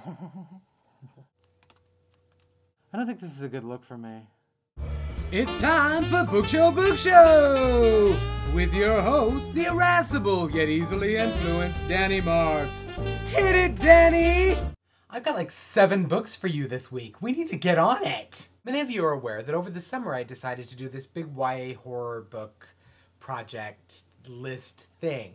I don't think this is a good look for me. It's time for Book Show with your host, the irascible yet easily influenced Danny Marks. Hit it, Danny! I've got like 7 books for you this week. We need to get on it. Many of you are aware that over the summer I decided to do this big YA horror book project list thing.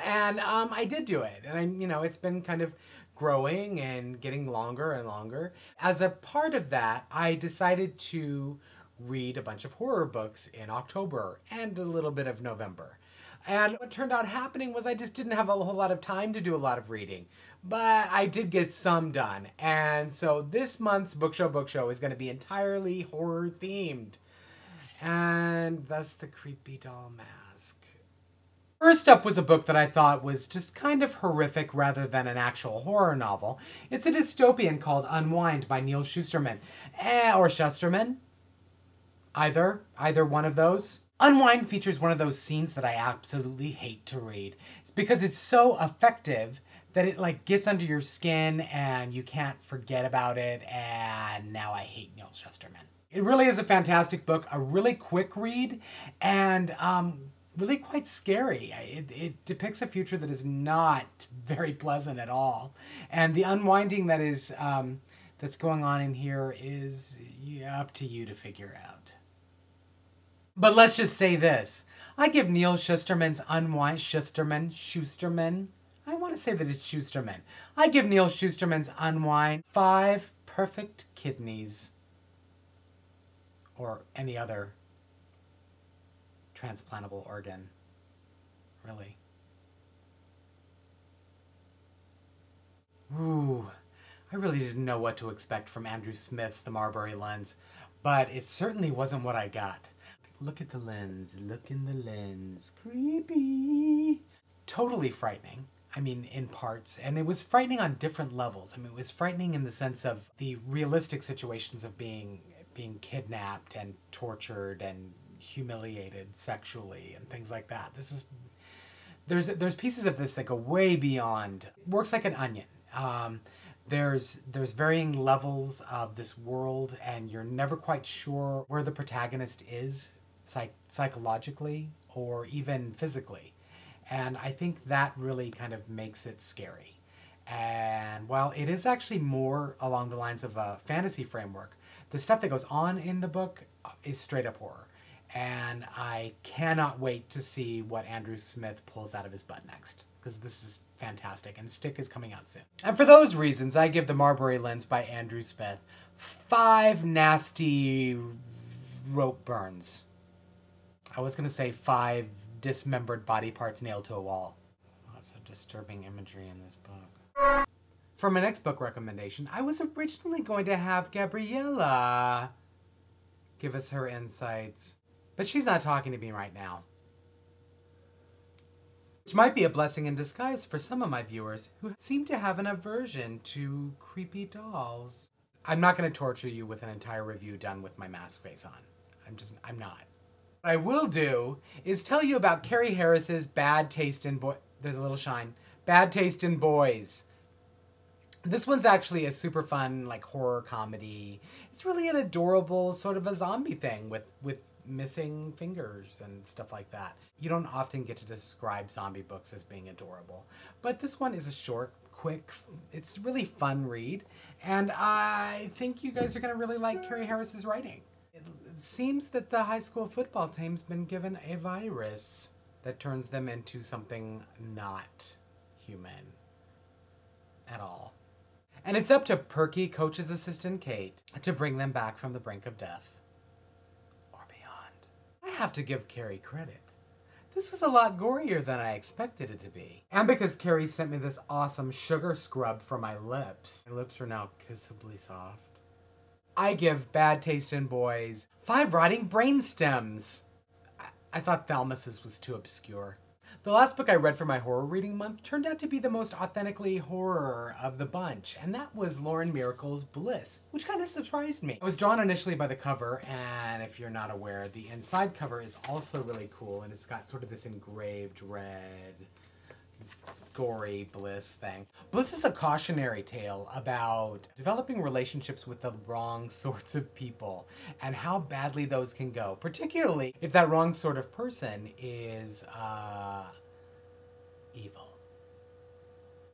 And I did do it. And it's been kind of growing and getting longer and longer. As a part of that, I decided to read a bunch of horror books in October and a little bit of November. And what turned out happening was I just didn't have a whole lot of time to do a lot of reading. But I did get some done. And so this month's Book Show is going to be entirely horror themed. And thus the creepy doll mask. First up was a book that I thought was just kind of horrific rather than an actual horror novel. It's a dystopian called Unwind by Neal Shusterman. Or Shusterman. Either one of those. Unwind features one of those scenes that I absolutely hate to read. It's because it's so effective that it like gets under your skin and you can't forget about it, and now I hate Neal Shusterman. It really is a fantastic book, a really quick read, and really quite scary. It depicts a future that is not very pleasant at all. And the unwinding that is that's going on in here is up to you to figure out. But let's just say this. I give Neal Shusterman's Unwind... Shusterman? I want to say that it's Shusterman. I give Neal Shusterman's Unwind 5 perfect kidneys. Or any other transplantable organ. Really. Ooh, I really didn't know what to expect from Andrew Smith's The Marbury Lens, but it certainly wasn't what I got. Look at the lens, look in the lens, creepy. Totally frightening. I mean, in parts, and it was frightening on different levels. I mean, it was frightening in the sense of the realistic situations of being kidnapped and tortured and humiliated sexually and things like that. There's pieces of this that go way beyond. Works like an onion. There's varying levels of this world, and you're never quite sure where the protagonist is psychologically or even physically. And I think that really kind of makes it scary. And while it is actually more along the lines of a fantasy framework, the stuff that goes on in the book is straight up horror. And I cannot wait to see what Andrew Smith pulls out of his butt next, because this is fantastic, and Stick is coming out soon. And for those reasons, I give The Marbury Lens by Andrew Smith 5 nasty rope burns. I was going to say 5 dismembered body parts nailed to a wall. Lots of disturbing imagery in this book. For my next book recommendation, I was originally going to have Gabriella give us her insights, but she's not talking to me right now. Which might be a blessing in disguise for some of my viewers who seem to have an aversion to creepy dolls. I'm not going to torture you with an entire review done with my mask face on. I'm not. What I will do is tell you about Carrie Harris's Bad Taste in There's a little shine. Bad Taste in Boys. This one's actually a super fun, like, horror comedy. It's really an adorable sort of a zombie thing with missing fingers and stuff like that. You don't often get to describe zombie books as being adorable, but this one is a short, quick, it's really fun read, and I think you guys are going to really like Carrie Harris's writing. It seems that the high school football team's been given a virus that turns them into something not human at all. And it's up to perky coach's assistant Kate to bring them back from the brink of death. Or beyond. I have to give Carrie credit. This was a lot gorier than I expected it to be. And because Carrie sent me this awesome sugar scrub for my lips. My lips are now kissably soft. I give Bad Taste in Boys 5 rotting brain stems. I thought Thelmus's was too obscure. The last book I read for my horror reading month turned out to be the most authentically horror of the bunch, and that was Lauren Miracle's Bliss, which kind of surprised me. I was drawn initially by the cover, and if you're not aware, the inside cover is also really cool, and it's got sort of this engraved red gory Bliss thing. Bliss is a cautionary tale about developing relationships with the wrong sorts of people and how badly those can go, particularly if that wrong sort of person is evil.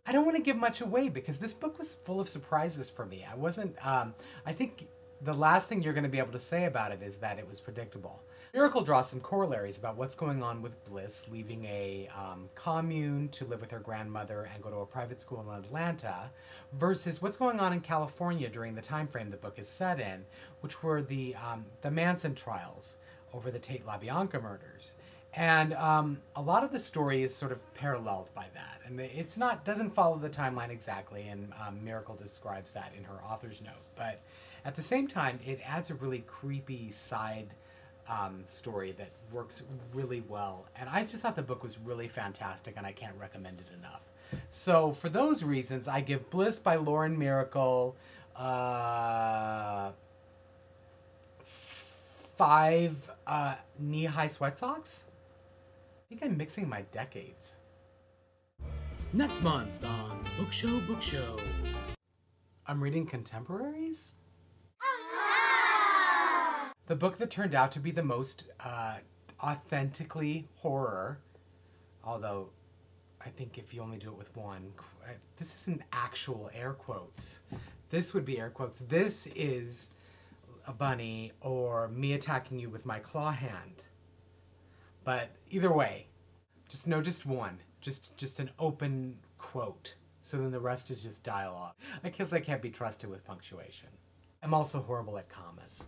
I don't want to give much away because this book was full of surprises for me. I think the last thing you're going to be able to say about it is that it was predictable. Miracle draws some corollaries about what's going on with Bliss leaving a commune to live with her grandmother and go to a private school in Atlanta versus what's going on in California during the time frame the book is set in, which were the Manson trials over the Tate LaBianca murders. And a lot of the story is sort of paralleled by that. And doesn't follow the timeline exactly, and Miracle describes that in her author's note. But at the same time, it adds a really creepy side story that works really well. And I just thought the book was really fantastic, and I can't recommend it enough. So for those reasons, I give Bliss by Lauren Miracle 5 knee-high sweat socks. I think I'm mixing my decades. Next month on Book Show. I'm reading Contemporaries? The book that turned out to be the most authentically horror, although I think if you only do it with one, this isn't actual air quotes. This would be air quotes. This is a bunny or me attacking you with my claw hand. But either way, just one. Just an open quote. So then the rest is just dialogue. I guess I can't be trusted with punctuation. I'm also horrible at commas.